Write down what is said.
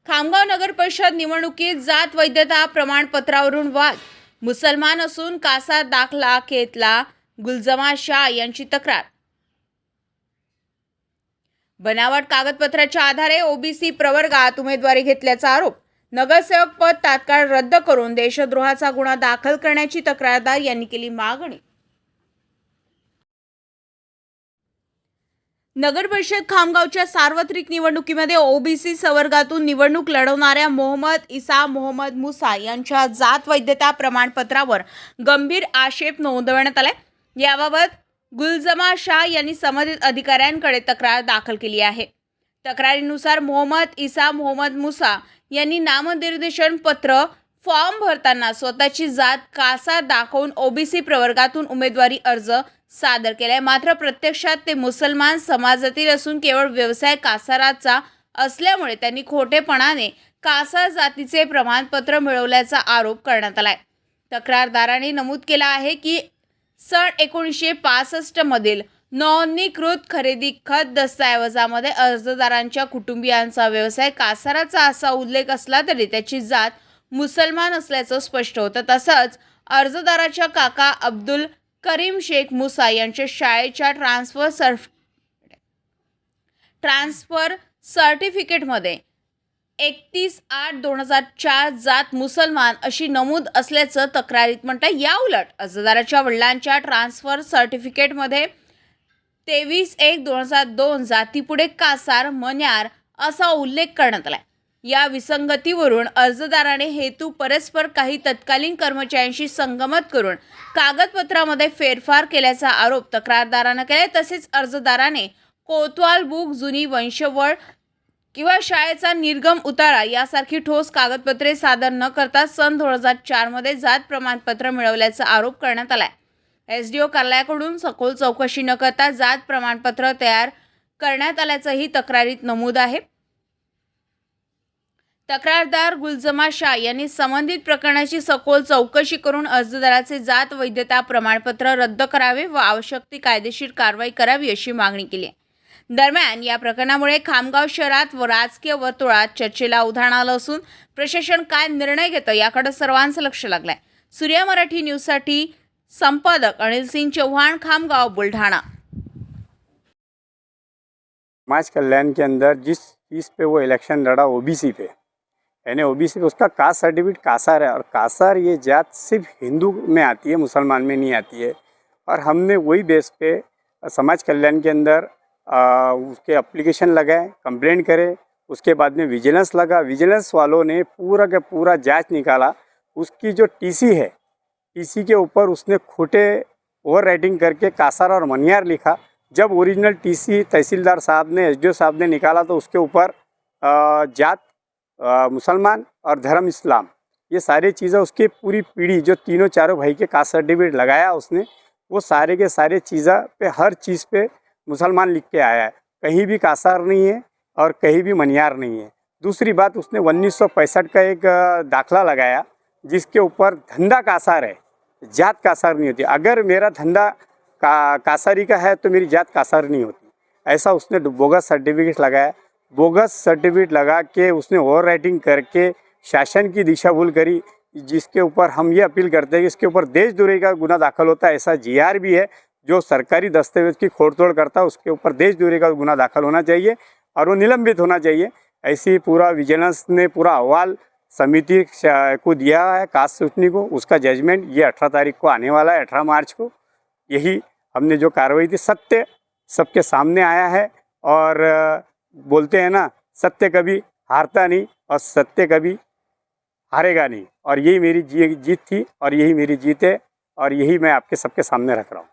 खामगाव नगर परिषद निवडणुकीत जात वैधता प्रमाणपत्रावरून वाद. मुसलमान असून कासा दाखला घेतला. गुलजमा शाह यांची तक्रार. बनावट कागदपत्राच्या आधारे ओबीसी प्रवर्गात उमेदवारी घेतल्याचा आरोप. नगरसेवक पद तात्काळ रद्द करून देशद्रोहाचा गुन्हा दाखल करण्याची तक्रारदार यांनी केली मागणी. नगर परिषद खामगावच्या सार्वत्रिक निवडणुकीमध्ये ओबीसी संवर्गातून निवडणूक लढवणाऱ्या मोहम्मद इसा मोहम्मद मुसा यांच्या जात वैधता प्रमाणपत्रावर गंभीर आक्षेप नोंदवण्यात आलाय. याबाबत गुलजमा शाह यांनी संबंधित अधिकाऱ्यांकडे तक्रार दाखल केली आहे. तक्रारीनुसार मोहम्मद इसा मोहम्मद मुसा यांनी नामनिर्देशन पत्र फॉर्म भरताना स्वतःची जात कासा दाखवून ओबीसी प्रवर्गातून उमेदवारी अर्ज सादर केलाय. मात्र प्रत्यक्षात ते मुसलमान समाजातील असून केवळ व्यवसाय कासाराचा असल्यामुळे त्यांनी खोटेपणाने कासा जातीचे प्रमाणपत्र मिळवल्याचा आरोप करण्यात आलाय. तक्रारदाराने नमूद केला आहे की सन 1965 मधील नोंदणीकृत खरेदी खत दस्तऐवजामध्ये अर्जदारांच्या कुटुंबियांचा व्यवसाय कासाराचा असा उल्लेख असला तरी त्याची जात मुसलमान असल्याचं स्पष्ट होतं. तसंच अर्जदाराच्या काका अब्दुल करीम शेख मुसा यांच्या शाळेच्या ट्रान्सफर सर्टिफिकेटमध्ये 31/8/2004 जात मुसलमान अशी नमूद असल्याचं तक्रारीत म्हणतात. या उलट अर्जदाराच्या वडिलांच्या ट्रान्सफर सर्टिफिकेटमध्ये 23/1/2002 जातीपुढे कासार मन्यार असा उल्लेख करण्यात आला. या विसंगतीवरून अर्जदाराने हेतू परस्पर काही तत्कालीन कर्मचाऱ्यांशी संगमत करून कागदपत्रामध्ये फेरफार केल्याचा आरोप तक्रारदाराने केला. तसेच अर्जदाराने कोतवाल बुक, जुनी वंशवळ किंवा शाळेचा निर्गम उतारा यासारखी ठोस कागदपत्रे सादर न करता सन 2004 मध्ये जात प्रमाणपत्र मिळवल्याचा आरोप करण्यात आलाय. एसडीओ कार्यालयाकडून सखोल चौकशी न करता जात प्रमाणपत्र तयार करण्यात आल्याचंही तक्रारीत नमूद आहे. तक्रारदार गुलजमा शाह यांनी संबंधित प्रकरणाची सखोल चौकशी करून अर्जदाराचे जात वैधता प्रमाणपत्र रद्द करावे व आवश्यक ती कायदेशीर कारवाई करावी अशी मागणी केली आहे. दरम्यान या प्रकरणामुळे खामगाव शहरात व राजकीय वर्तुळात चर्चेला उधाण आलं असून प्रशासन काय निर्णय घेतं याकडे सर्वांचं लक्ष लागलंय. सूर्या मराठी न्यूजसाठी संपादक अनिल सिंह चौहान, खामगाव, बुलढाणा. समाज कल्याण के अंदर जिस चीज़ पे वो इलेक्शन लड़ा ओबीसी पे, यानी ओबीसी पे उसका कास्ट सर्टिफिकेट कासार है और कासार ये जात सिर्फ हिंदू में आती है, मुसलमान में नहीं आती है. और हमने वही बेस पे समाज कल्याण के अंदर उसके एप्लीकेशन लगाए, कंप्लेंट करे. उसके बाद में विजिलेंस लगा. विजिलेंस वालों ने पूरा का पूरा जांच निकाला. उसकी जो टीसी है, टीसी के ऊपर उसने खोटे ओवर राइटिंग करके कासार और मनियार लिखा. जब ओरिजिनल टीसी तहसीलदार साहब ने, एसडीओ साहब ने निकाला तो उसके ऊपर जात मुसलमान और धर्म इस्लाम, ये सारी चीज़ें उसकी पूरी पीढ़ी जो तीनों चारों भाई के कास्ट सर्टिफिकेट लगाया उसने, वो सारे के सारे चीज़ें पे हर चीज़ पे मुसलमान लिख के आया है. कहीं भी कासार नहीं है और कहीं भी मनियार नहीं है. दूसरी बात, उसने 1965 का एक दाखला लगाया जिसके ऊपर धंधा कासार है, जात कासार नहीं होती. अगर मेरा धंधा कासारी का है तो मेरी जात कासार नहीं होती. ऐसा उसने बोगस सर्टिफिकेट लगाया. बोगस सर्टिफिकेट लगा के उसने ओवर राइटिंग करके शासन की दिशा भूल करी, जिसके ऊपर हम ये अपील करते हैं कि इसके ऊपर देशद्रोही का गुना दाखल होता है. ऐसा जीआर भी है. जो सरकारी दस्तावेज की खोड़-तोड़ करता है उसके ऊपर देशद्रोही का गुना दाखल होना चाहिए और वो निलंबित होना चाहिए. ऐसी पूरा विजिलेंस ने पूरा अहवाल समिति को दिया है, कास्ट सूचनी को. उसका जजमेंट ये 18 तारीख को आने वाला है, 18 मार्च को. यही हमने जो कार्रवाई थी, सत्य सबके सामने आया है. और बोलते हैं ना, सत्य कभी हारता नहीं और सत्य कभी हारेगा नहीं. और यही मेरी जीत थी और यही मेरी जीत है और यही मैं आपके सबके सामने रख रहा हूँ.